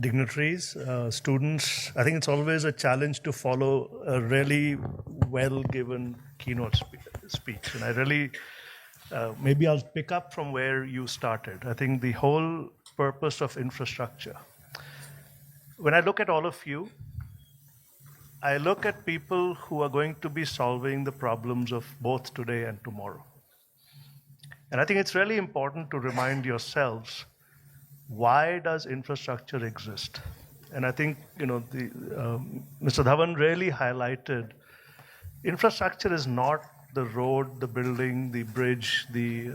dignitaries, students. I think it's always a challenge to follow a really well-given keynote speech. And I really, maybe I'll pick up from where you started. I think the whole purpose of infrastructure. When I look at all of you, I look at people who are going to be solving the problems of both today and tomorrow. And I think it's really important to remind yourselves, why does infrastructure exist? And I think, Mr. Dhawan really highlighted, infrastructure is not the road, the building, the bridge, the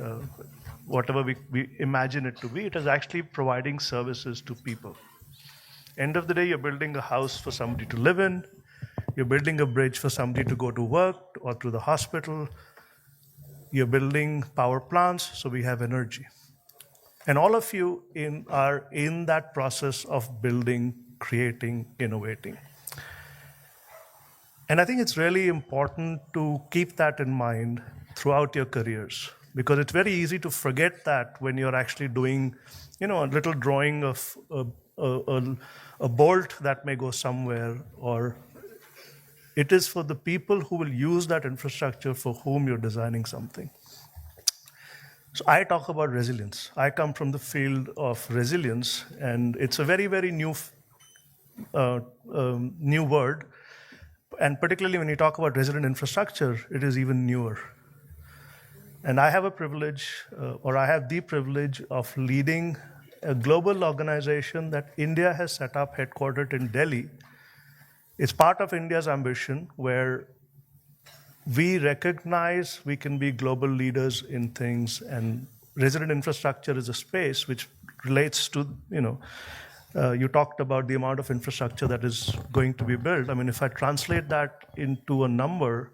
whatever we imagine it to be. It is actually providing services to people. End of the day, you're building a house for somebody to live in. You're building a bridge for somebody to go to work or to the hospital. You're building power plants, so we have energy. And all of you are in that process of building, creating, innovating. And I think it's really important to keep that in mind throughout your careers, because it's very easy to forget that when you're actually doing, a little drawing of a bolt that may go somewhere, or it is for the people who will use that infrastructure for whom you're designing something. So I talk about resilience. I come from the field of resilience, and it's a very, very new word. And particularly when you talk about resilient infrastructure, it is even newer. And I have a privilege, I have the privilege of leading a global organization that India has set up, headquartered in Delhi. It's part of India's ambition, where we recognize we can be global leaders in things, and resilient infrastructure is a space which relates to, you talked about the amount of infrastructure that is going to be built. I mean, if I translate that into a number,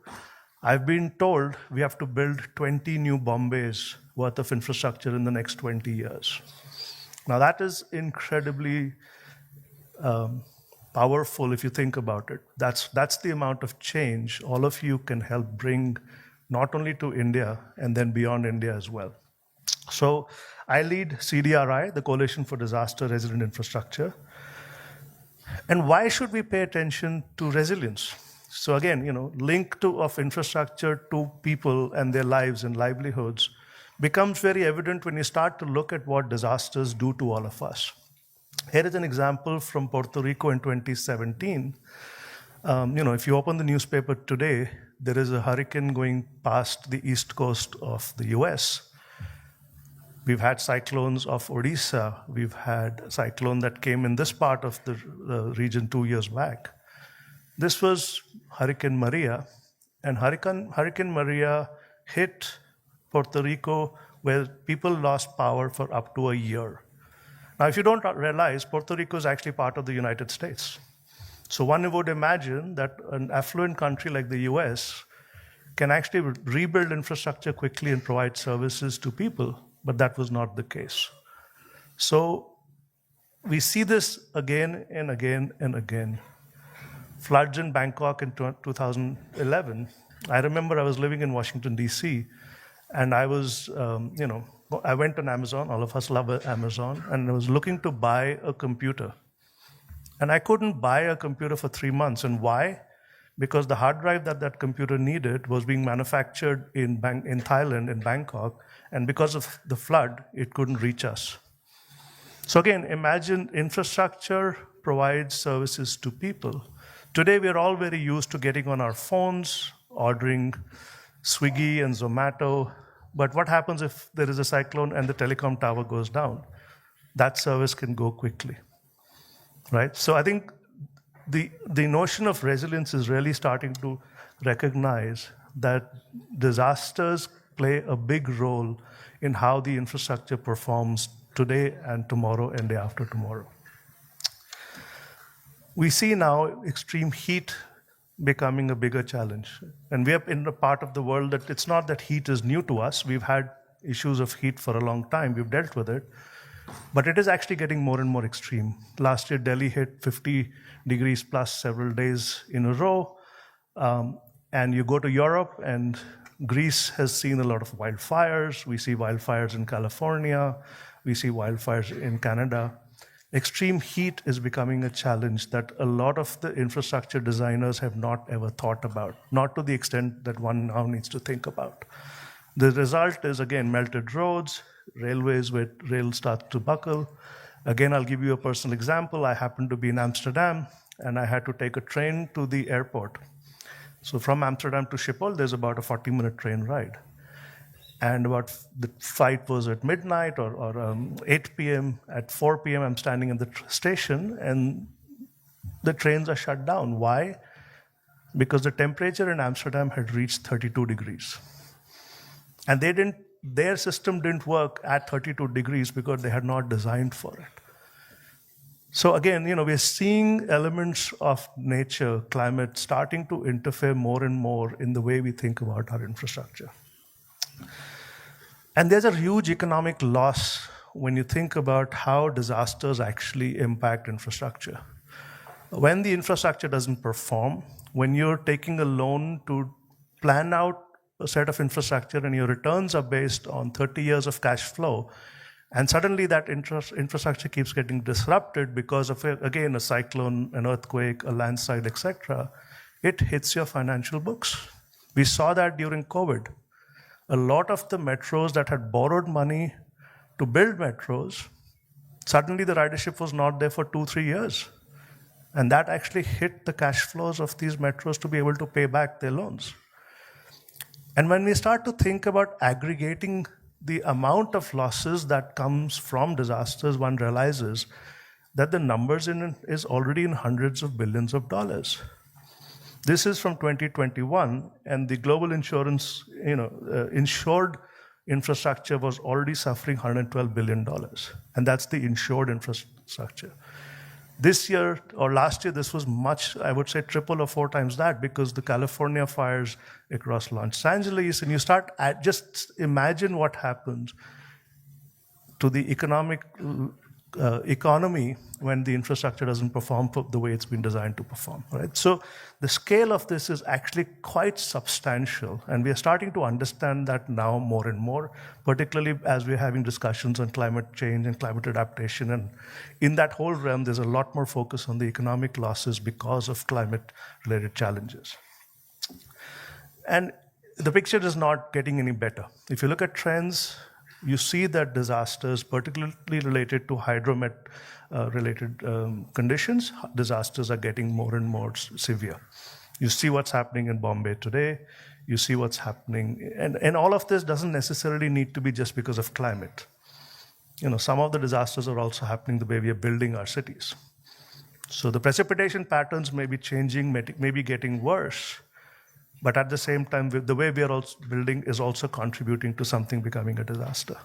I've been told we have to build 20 new Bombays worth of infrastructure in the next 20 years. Now that is incredibly powerful if you think about it. That's the amount of change all of you can help bring, not only to India and then beyond India as well. So I lead CDRI, the Coalition for Disaster Resilient Infrastructure. And why should we pay attention to resilience? So again, link of infrastructure to people and their lives and livelihoods becomes very evident when you start to look at what disasters do to all of us. Here is an example from Puerto Rico in 2017. If you open the newspaper today, there is a hurricane going past the east coast of the US. We've had cyclones of Odisha. We've had a cyclone that came in this part of the region 2 years back. This was Hurricane Maria, and Hurricane Maria hit Puerto Rico, where people lost power for up to a year. Now, if you don't realize, Puerto Rico is actually part of the United States. So one would imagine that an affluent country like the US can actually rebuild infrastructure quickly and provide services to people, but that was not the case. So we see this again and again and again. Floods in Bangkok in 2011. I remember I was living in Washington, D.C., and I was, I went on Amazon, all of us love Amazon, and I was looking to buy a computer. And I couldn't buy a computer for 3 months. And why? Because the hard drive that computer needed was being manufactured in Thailand, in Bangkok, and because of the flood, it couldn't reach us. So again, imagine infrastructure provides services to people. Today, we're all very used to getting on our phones, ordering Swiggy and Zomato. But what happens if there is a cyclone and the telecom tower goes down? That service can go quickly, right? So I think the notion of resilience is really starting to recognize that disasters play a big role in how the infrastructure performs today and tomorrow and day after tomorrow. We see now extreme heat becoming a bigger challenge. And we are in a part of the world that it's not that heat is new to us. We've had issues of heat for a long time. We've dealt with it. But it is actually getting more and more extreme. Last year, Delhi hit 50 degrees plus several days in a row. And you go to Europe, and Greece has seen a lot of wildfires. We see wildfires in California. We see wildfires in Canada. Extreme heat is becoming a challenge that a lot of the infrastructure designers have not ever thought about, not to the extent that one now needs to think about. The result is, again, melted roads, railways where rail starts to buckle. Again, I'll give you a personal example. I happened to be in Amsterdam, and I had to take a train to the airport. So from Amsterdam to Schiphol, there's about a 40-minute train ride. And about the flight was at midnight or 8 p.m. At 4 p.m., I'm standing in the station, and the trains are shut down. Why? Because the temperature in Amsterdam had reached 32 degrees. And their system didn't work at 32 degrees because they had not designed for it. So again, we're seeing elements of nature, climate, starting to interfere more and more in the way we think about our infrastructure. And there's a huge economic loss when you think about how disasters actually impact infrastructure. When the infrastructure doesn't perform, when you're taking a loan to plan out a set of infrastructure and your returns are based on 30 years of cash flow, and suddenly that infrastructure keeps getting disrupted because of, again, a cyclone, an earthquake, a landslide, etc., it hits your financial books. We saw that during COVID. A lot of the metros that had borrowed money to build metros, suddenly the ridership was not there for 2-3 years. And that actually hit the cash flows of these metros to be able to pay back their loans. And when we start to think about aggregating the amount of losses that comes from disasters, one realizes that the numbers in it is already in hundreds of billions of dollars. This is from 2021, and the global insurance, insured infrastructure was already suffering $112 billion. And that's the insured infrastructure. This year, or last year, this was much, I would say, triple or 4 times that, because the California fires across Los Angeles, and you start, just imagine what happens to the economy when the infrastructure doesn't perform the way it's been designed to perform, right? So the scale of this is actually quite substantial, and we are starting to understand that now more and more, particularly as we're having discussions on climate change and climate adaptation. And in that whole realm, there's a lot more focus on the economic losses because of climate-related challenges. And the picture is not getting any better. If you look at trends, you see that disasters, particularly related to hydromet-related conditions, disasters are getting more and more severe. You see what's happening in Bombay today. You see what's happening. And all of this doesn't necessarily need to be just because of climate. Some of the disasters are also happening the way we are building our cities. So the precipitation patterns may be changing, may be getting worse. But at the same time, the way we are also building is also contributing to something becoming a disaster.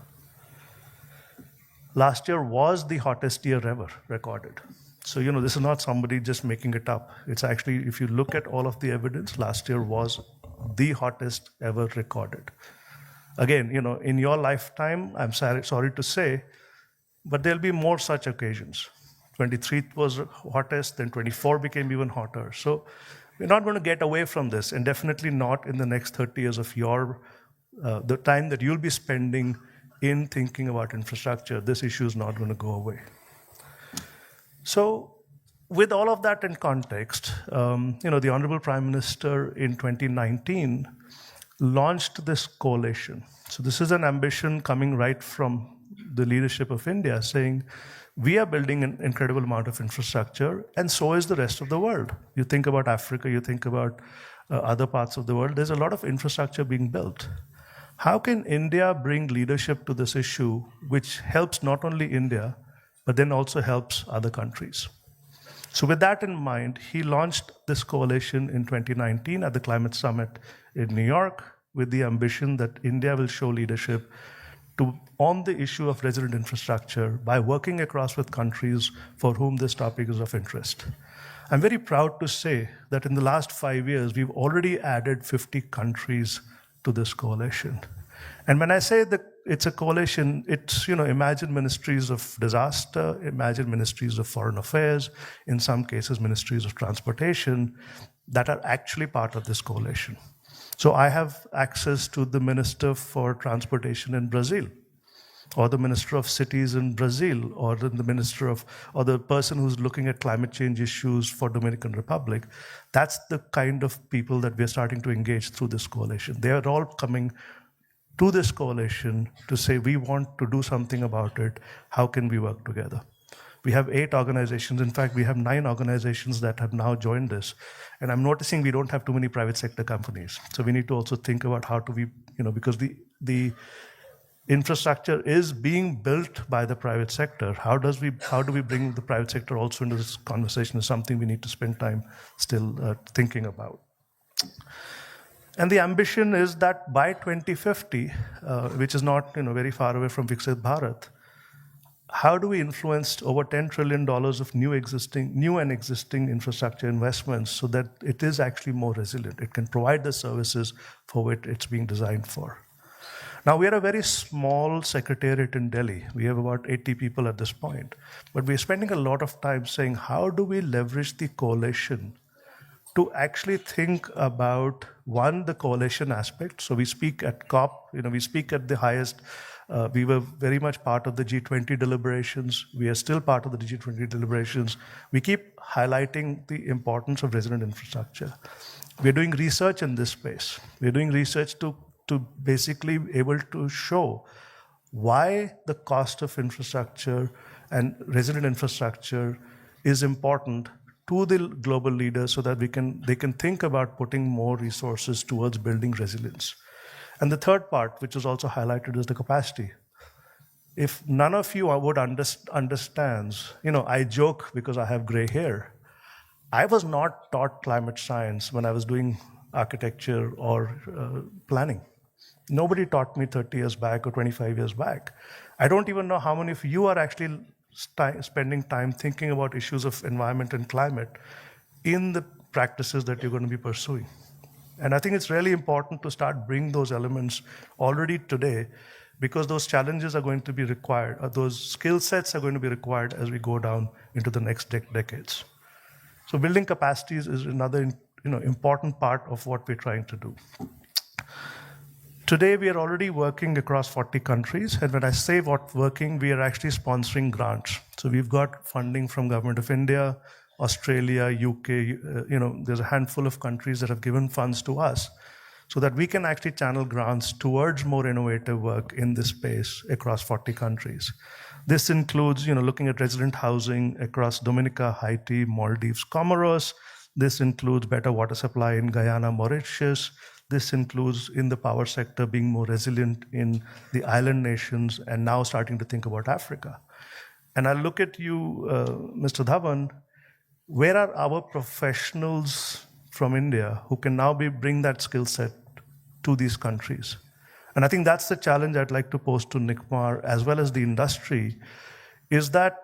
Last year was the hottest year ever recorded. So, this is not somebody just making it up. It's actually, if you look at all of the evidence, last year was the hottest ever recorded. Again, in your lifetime, I'm sorry to say, but there'll be more such occasions. 23 was hottest, then 24 became even hotter. So we're not going to get away from this, and definitely not in the next 30 years of the time that you'll be spending in thinking about infrastructure. This issue is not going to go away. So with all of that in context, the Honorable Prime Minister in 2019 launched this coalition. So this is an ambition coming right from the leadership of India, saying, we are building an incredible amount of infrastructure, and so is the rest of the world. You think about Africa, you think about other parts of the world, there's a lot of infrastructure being built. How can India bring leadership to this issue, which helps not only India, but then also helps other countries? So with that in mind, he launched this coalition in 2019 at the Climate Summit in New York, with the ambition that India will show leadership on the issue of resilient infrastructure by working across with countries for whom this topic is of interest. I'm very proud to say that in the last 5 years, we've already added 50 countries to this coalition. And when I say that it's a coalition, it's, imagine ministries of disaster, imagine ministries of foreign affairs, in some cases, ministries of transportation, that are actually part of this coalition. So I have access to the Minister for Transportation in Brazil. or the Minister of Cities in Brazil, or or the person who's looking at climate change issues for Dominican Republic. That's the kind of people that we're starting to engage through this coalition. They are all coming to this coalition to say, we want to do something about it. How can we work together? We have 8 organizations. In fact, we have 9 organizations that have now joined this. And I'm noticing we don't have too many private sector companies. So we need to also think about how do we, because the infrastructure is being built by the private sector. How do we bring the private sector also into this conversation is something we need to spend time still thinking about. And the ambition is that by 2050, which is not very far away from Viksit Bharat, how do we influence over $10 trillion of new and existing infrastructure investments so that it is actually more resilient? It can provide the services for which it's being designed for. Now, we are a very small secretariat in Delhi. We have about 80 people at this point. But we're spending a lot of time saying, how do we leverage the coalition to actually think about, one, the coalition aspect. So we speak at COP, we speak at the highest. We were very much part of the G20 deliberations. We are still part of the G20 deliberations. We keep highlighting the importance of resilient infrastructure. We're doing research in this space. We're doing research to basically be able to show why the cost of infrastructure and resilient infrastructure is important to the global leaders so that they can think about putting more resources towards building resilience. And the third part, which is also highlighted, is the capacity. If none of you would understands, I joke because I have gray hair. I was not taught climate science when I was doing architecture or planning. Nobody taught me 30 years back or 25 years back. I don't even know how many of you are actually spending time thinking about issues of environment and climate in the practices that you're going to be pursuing. And I think it's really important to start bringing those elements already today, because those challenges are going to be required, or those skill sets are going to be required as we go down into the next decades. So building capacities is another important part of what we're trying to do. Today, we are already working across 40 countries. And when I say working, we are actually sponsoring grants. So we've got funding from Government of India, Australia, UK, there's a handful of countries that have given funds to us so that we can actually channel grants towards more innovative work in this space across 40 countries. This includes, looking at resilient housing across Dominica, Haiti, Maldives, Comoros. This includes better water supply in Guyana, Mauritius. This includes in the power sector being more resilient in the island nations and now starting to think about Africa. And I look at you, Mr. Dhawan, where are our professionals from India who can now bring that skill set to these countries? And I think that's the challenge I'd like to pose to NICMAR as well as the industry, is that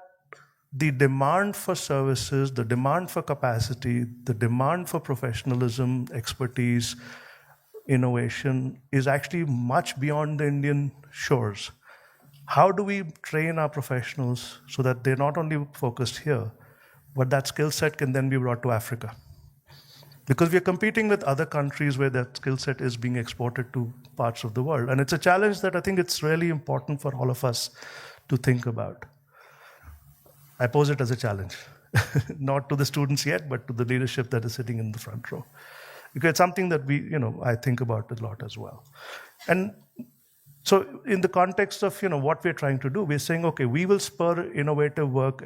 the demand for services, the demand for capacity, the demand for professionalism, expertise, innovation is actually much beyond the Indian shores. How do we train our professionals so that they're not only focused here, but that skill set can then be brought to Africa? Because we are competing with other countries where that skill set is being exported to parts of the world. And it's a challenge that I think it's really important for all of us to think about. I pose it as a challenge, not to the students yet, but to the leadership that is sitting in the front row. Because it's something that I think about a lot as well. And so in the context of, what we're trying to do, we're saying, okay, we will spur innovative work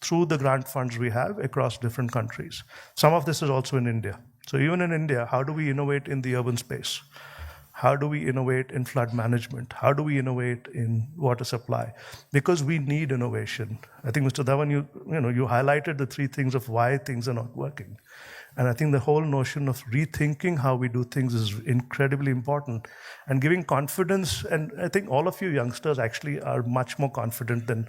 through the grant funds we have across different countries. Some of this is also in India. So even in India, how do we innovate in the urban space? How do we innovate in flood management? How do we innovate in water supply? Because we need innovation. I think, Mr. Dhawan, you highlighted the 3 things of why things are not working. And I think the whole notion of rethinking how we do things is incredibly important, and giving confidence. And I think all of you youngsters actually are much more confident than,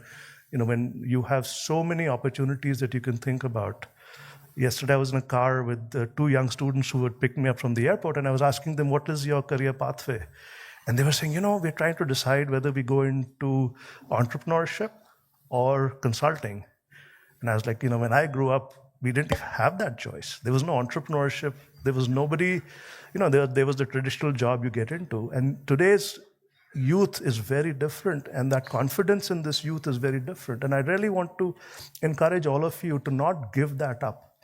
when you have so many opportunities that you can think about. Yesterday, I was in a car with 2 young students who would pick me up from the airport, and I was asking them, what is your career pathway? And they were saying, we're trying to decide whether we go into entrepreneurship or consulting. And I was like, when I grew up, we didn't have that choice. There was no entrepreneurship. There was nobody, there was the traditional job you get into. And today's youth is very different, and that confidence in this youth is very different. And I really want to encourage all of you to not give that up.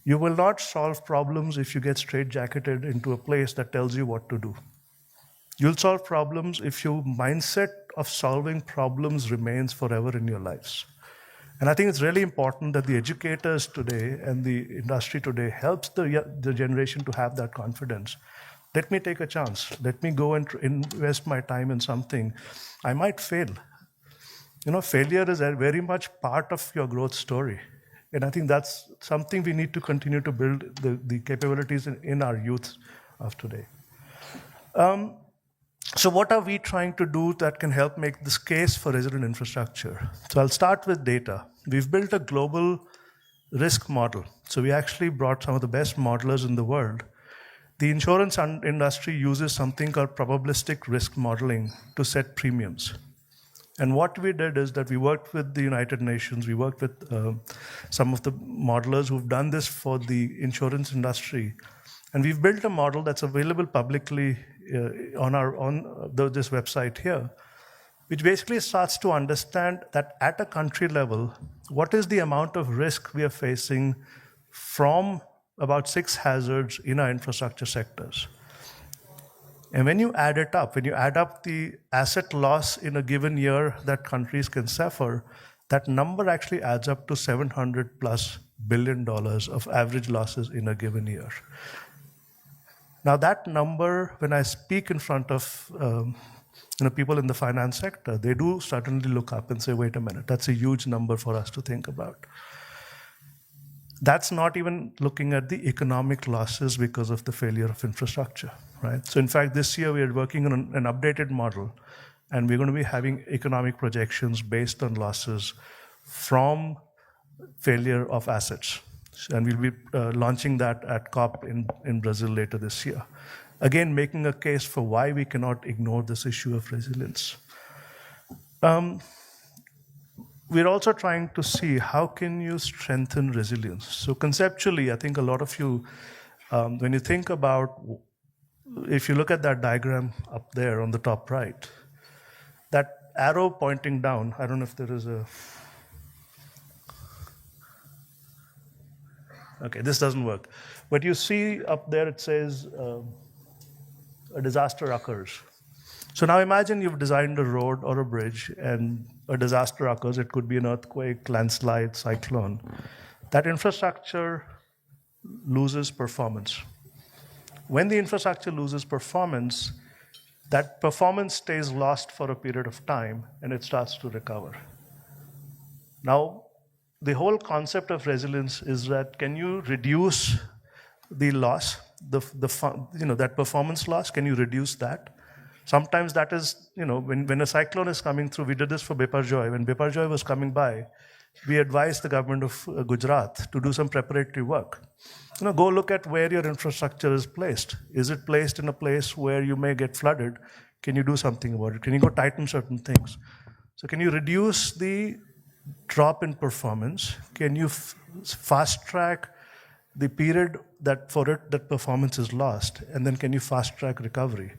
You will not solve problems if you get straitjacketed into a place that tells you what to do. You'll solve problems if your mindset of solving problems remains forever in your lives. And I think it's really important that the educators today and the industry today helps the generation to have that confidence. Let me take a chance. Let me go and invest my time in something. I might fail. Failure is very much part of your growth story. And I think that's something we need to continue to build the capabilities in our youth of today. So what are we trying to do that can help make this case for resilient infrastructure? So I'll start with data. We've built a global risk model. So we actually brought some of the best modelers in the world. The insurance industry uses something called probabilistic risk modeling to set premiums. And what we did is that we worked with the United Nations, we worked with some of the modelers who've done this for the insurance industry. And we've built a model that's available publicly on this website here, which basically starts to understand that at a country level, what is the amount of risk we are facing from about 6 hazards in our infrastructure sectors. And when you add it up, when you add up the asset loss in a given year that countries can suffer, that number actually adds up to $700+ billion of average losses in a given year. Now that number, when I speak in front of people in the finance sector, they do certainly look up and say, wait a minute, that's a huge number for us to think about. That's not even looking at the economic losses because of the failure of infrastructure, right? So in fact, this year we are working on an updated model, and we're going to be having economic projections based on losses from failure of assets. And we'll be launching that at COP in Brazil later this year. Again, making a case for why we cannot ignore this issue of resilience. We're also trying to see how can you strengthen resilience. So conceptually, I think a lot of you, when you think about, if you look at that diagram up there on the top right, that arrow pointing down, I don't know if there is a, okay, this doesn't work. But you see up there, it says a disaster occurs. So now imagine you've designed a road or a bridge and a disaster occurs. It could be an earthquake, landslide, cyclone. That infrastructure loses performance. When the infrastructure loses performance, that performance stays lost for a period of time and it starts to recover. Now, the whole concept of resilience is that can you reduce the loss, that performance loss, can you reduce that? Sometimes that is, when a cyclone is coming through, we did this for Biparjoy. When Biparjoy was coming by, we advised the government of Gujarat to do some preparatory work. Go look at where your infrastructure is placed. Is it placed in a place where you may get flooded? Can you do something about it? Can you go tighten certain things? So can you reduce the drop in performance? Can you fast track the period that performance is lost? And then can you fast track recovery?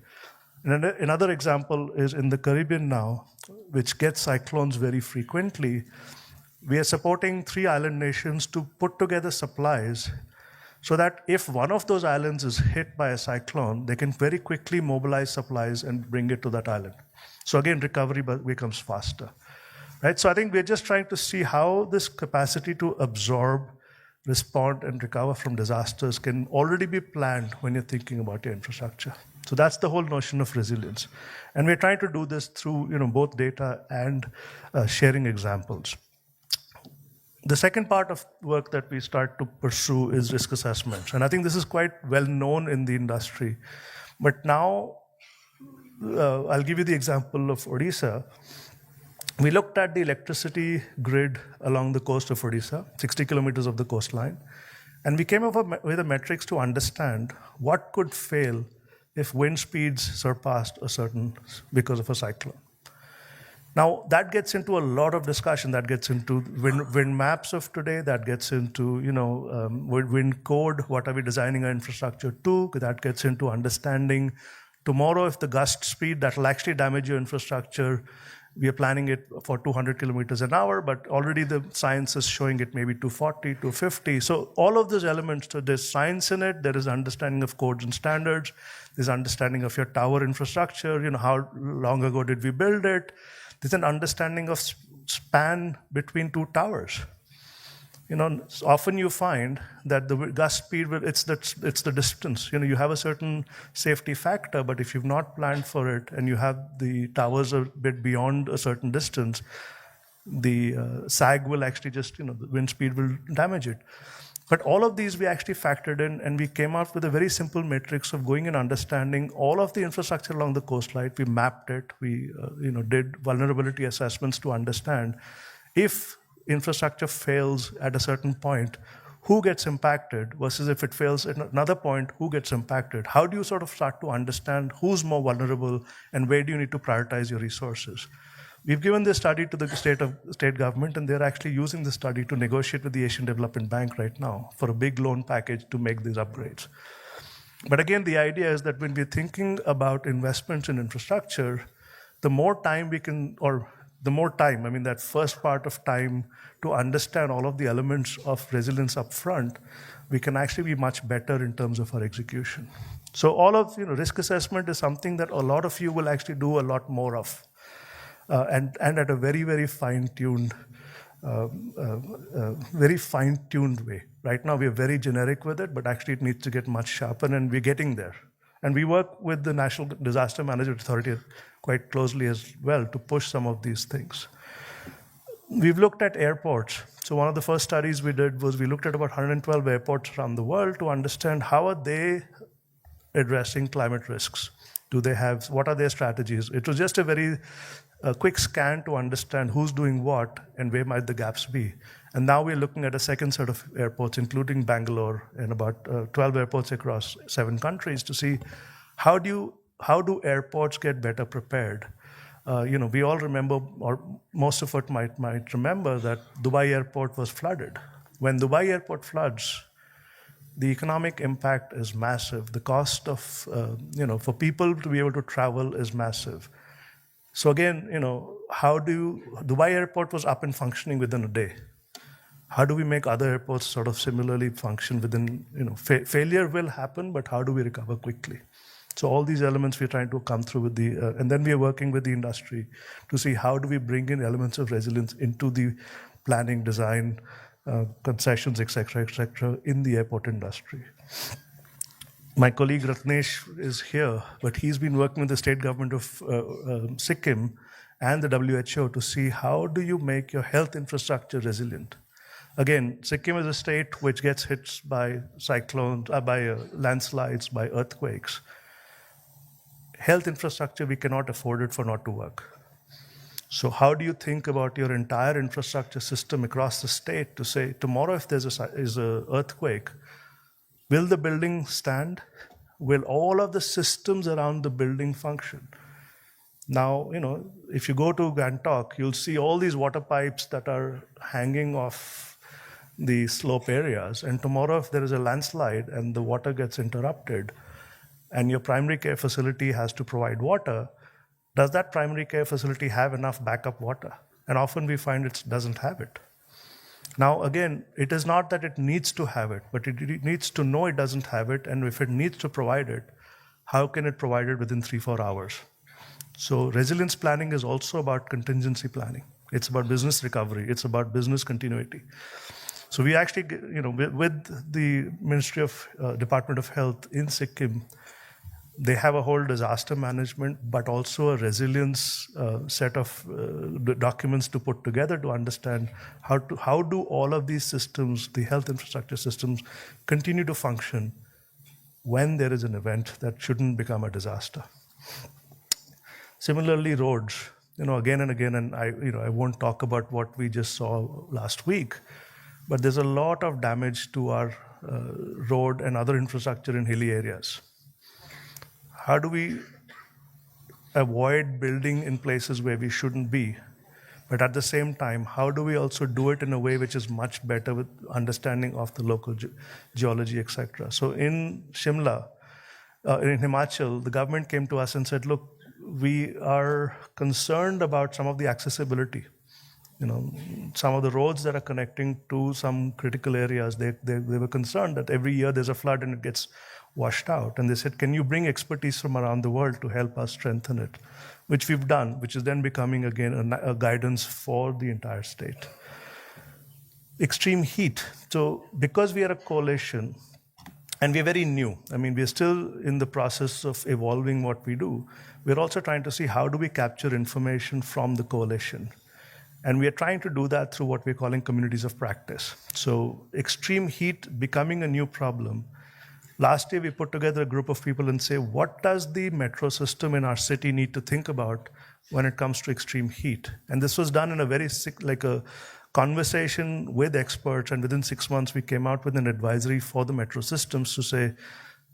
And another example is in the Caribbean now, which gets cyclones very frequently. We are supporting 3 island nations to put together supplies so that if one of those islands is hit by a cyclone, they can very quickly mobilize supplies and bring it to that island. So again, recovery becomes faster. Right? So I think we're just trying to see how this capacity to absorb, respond, and recover from disasters can already be planned when you're thinking about your infrastructure. So that's the whole notion of resilience. And we're trying to do this through both data and sharing examples. The second part of work that we start to pursue is risk assessment. And I think this is quite well known in the industry. But now, I'll give you the example of Odisha. We looked at the electricity grid along the coast of Odisha, 60 kilometers of the coastline. And we came up with a metrics to understand what could fail if wind speeds surpassed a certain, because of a cyclone. Now, that gets into a lot of discussion. That gets into wind maps of today. That gets into, wind code. What are we designing our infrastructure to? That gets into understanding Tomorrow, if the gust speed, that will actually damage your infrastructure. We are planning it for 200 kilometers an hour, but already the science is showing it maybe 240, 250. So all of those elements, so there's science in it, there is understanding of codes and standards, there's understanding of your tower infrastructure, how long ago did we build it? There's an understanding of span between two towers. Often you find that the gust speed, it's the distance. You have a certain safety factor, but if you've not planned for it and you have the towers a bit beyond a certain distance, the sag will actually just, the wind speed will damage it. But all of these we actually factored in, and we came out with a very simple matrix of going and understanding all of the infrastructure along the coastline. We mapped it. We did vulnerability assessments to understand if infrastructure fails at a certain point, who gets impacted, versus if it fails at another point, who gets impacted? How do you sort of start to understand who's more vulnerable and where do you need to prioritize your resources? We've given this study to the state government, and they're actually using the study to negotiate with the Asian Development Bank right now for a big loan package to make these upgrades. But again, the idea is that when we're thinking about investments in infrastructure, the more time we can, or the more time, that first part of time to understand all of the elements of resilience up front, we can actually be much better in terms of our execution. So all of risk assessment is something that a lot of you will actually do a lot more of, and at a very, very fine-tuned way. Right now, we are very generic with it, but actually it needs to get much sharper, and we're getting there. And we work with the National Disaster Management Authority quite closely as well to push some of these things. We've looked at airports. So one of the first studies we did was we looked at about 112 airports around the world to understand how are they addressing climate risks. What are their strategies? It was just a very quick scan to understand who's doing what and where might the gaps be. And now we're looking at a second set of airports, including Bangalore, and about 12 airports across 7 countries to see how do airports get better prepared. We all remember, or most of us might remember, that Dubai airport was flooded. When Dubai airport floods, the economic impact is massive. The cost of, for people to be able to travel is massive. So again, Dubai airport was up and functioning within a day. How do we make other airports sort of similarly function within, failure will happen, but how do we recover quickly? So all these elements we're trying to come through with and then we are working with the industry to see how do we bring in elements of resilience into the planning, design, concessions, et cetera, in the airport industry. My colleague Ratnesh is here, but he's been working with the state government of Sikkim and the WHO to see how do you make your health infrastructure resilient. Again, Sikkim is a state which gets hit by cyclones, by landslides, by earthquakes. Health infrastructure, we cannot afford it for not to work. So how do you think about your entire infrastructure system across the state to say, tomorrow if there's an earthquake, will the building stand? Will all of the systems around the building function? Now, if you go to Gangtok, you'll see all these water pipes that are hanging off the slope areas. And tomorrow, if there is a landslide and the water gets interrupted, and your primary care facility has to provide water, does that primary care facility have enough backup water? And often we find it doesn't have it. Now, again, it is not that it needs to have it, but it needs to know it doesn't have it, and if it needs to provide it, how can it provide it within 3-4 hours? So resilience planning is also about contingency planning. It's about business recovery. It's about business continuity. So we actually, with the Ministry of Department of Health in Sikkim, they have a whole disaster management, but also a resilience set of documents to put together to understand how do all of these systems, the health infrastructure systems, continue to function when there is an event that shouldn't become a disaster. Similarly, roads, again and again, and I won't talk about what we just saw last week, but there's a lot of damage to our road and other infrastructure in hilly areas. How do we avoid building in places where we shouldn't be? But at the same time, how do we also do it in a way which is much better with understanding of the local geology, etc.? So in Shimla, in Himachal, the government came to us and said, look, we are concerned about some of the accessibility. Some of the roads that are connecting to some critical areas, they were concerned that every year there's a flood and it gets washed out. And they said, can you bring expertise from around the world to help us strengthen it? Which we've done, which is then becoming, again, a guidance for the entire state. Extreme heat. So because we are a coalition, and we're very new, we're still in the process of evolving what we do, we're also trying to see how do we capture information from the coalition. And we are trying to do that through what we're calling communities of practice. So extreme heat becoming a new problem. Last year, we put together a group of people and say, what does the metro system in our city need to think about when it comes to extreme heat? And this was done in a very a conversation with experts. And within 6 months, we came out with an advisory for the metro systems to say,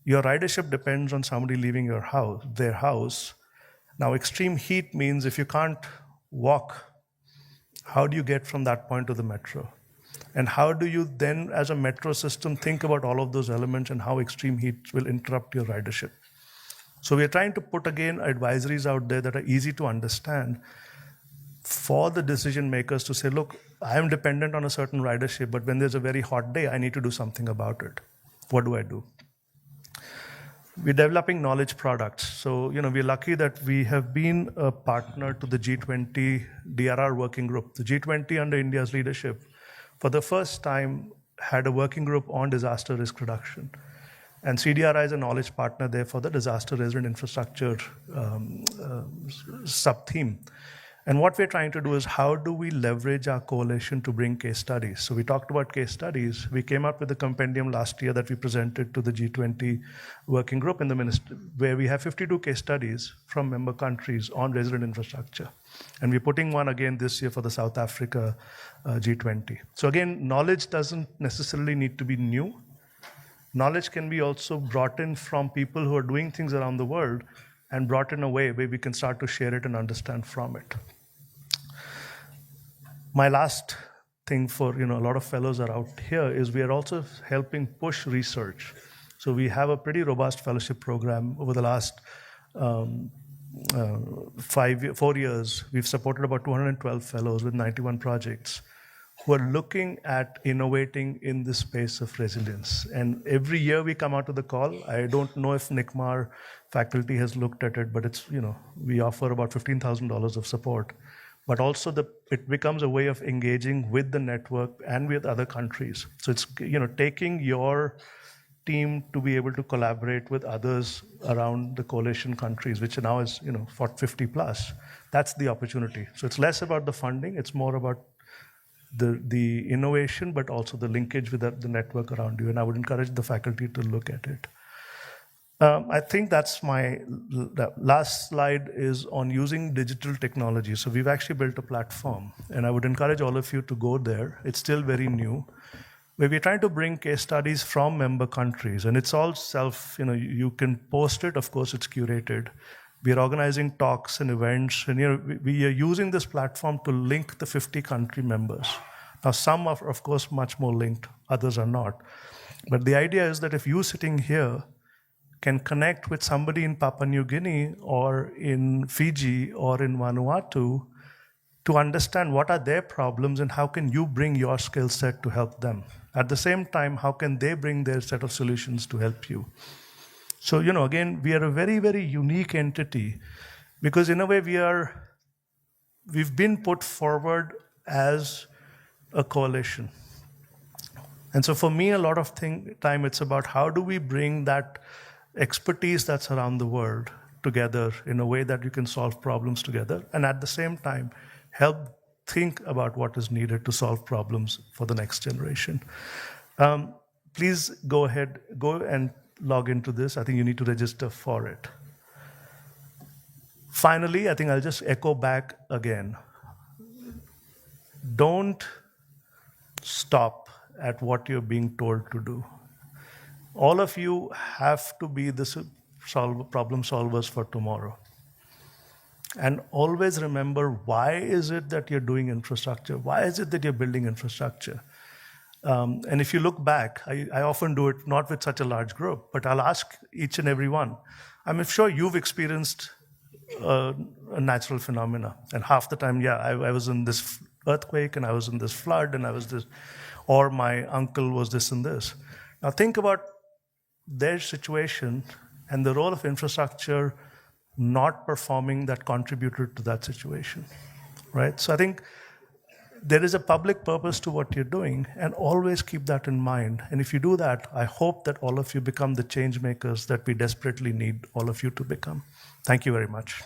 your ridership depends on somebody leaving their house. Now, extreme heat means if you can't walk, how do you get from that point to the metro? And how do you then, as a metro system, think about all of those elements and how extreme heat will interrupt your ridership? So we are trying to put, again, advisories out there that are easy to understand for the decision makers to say, look, I am dependent on a certain ridership, but when there's a very hot day, I need to do something about it. What do I do? We're developing knowledge products. So, we're lucky that we have been a partner to the G20 DRR working group. The G20 under India's leadership, for the first time, had a working group on disaster risk reduction. And CDRI is a knowledge partner there for the disaster resilient infrastructure sub-theme. And what we're trying to do is how do we leverage our coalition to bring case studies? So we talked about case studies. We came up with a compendium last year that we presented to the G20 working group in the ministry, where we have 52 case studies from member countries on resilient infrastructure. And we're putting one again this year for the South Africa G20. So again, knowledge doesn't necessarily need to be new. Knowledge can be also brought in from people who are doing things around the world and brought in a way where we can start to share it and understand from it. My last thing for, a lot of fellows are out here is we are also helping push research. So we have a pretty robust fellowship program over the last 4 years. We've supported about 212 fellows with 91 projects who are looking at innovating in the space of resilience. And every year we come out to the call. I don't know if NICMAR faculty has looked at it, but it's, we offer about $15,000 of support. But also it becomes a way of engaging with the network and with other countries. So it's, taking your team to be able to collaborate with others around the coalition countries, which now is, 50 plus. That's the opportunity. So it's less about the funding, it's more about the innovation, but also the linkage with the network around you. And I would encourage the faculty to look at it. I think that's the last slide is on using digital technology. So we've actually built a platform, and I would encourage all of you to go there. It's still very new, where we're trying to bring case studies from member countries, and it's all you can post it, of course, it's curated. We're organizing talks and events, and we are using this platform to link the 50 country members. Now, some are, of course, much more linked, others are not. But the idea is that if you sitting here can connect with somebody in Papua New Guinea or in Fiji or in Vanuatu to understand what are their problems and how can you bring your skill set to help them. At the same time, how can they bring their set of solutions to help you? So, again, we are a very, very unique entity because in a way we've been put forward as a coalition. And so for me, a lot of time it's about how do we bring that expertise that's around the world together in a way that you can solve problems together, and at the same time, help think about what is needed to solve problems for the next generation. Please go ahead, go and log into this. I think you need to register for it. Finally, I think I'll just echo back again. Don't stop at what you're being told to do. All of you have to be the problem solvers for tomorrow. And always remember, why is it that you're doing infrastructure? Why is it that you're building infrastructure? And if you look back, I often do it not with such a large group, but I'll ask each and every one. I'm sure you've experienced a natural phenomena, and half the time, yeah, I was in this earthquake, and I was in this flood, and I was this, or my uncle was this and this. Now think about their situation and the role of infrastructure not performing that contributed to that situation, right? So I think there is a public purpose to what you're doing, and always keep that in mind. And if you do that, I hope that all of you become the change makers that we desperately need all of you to become. Thank you very much.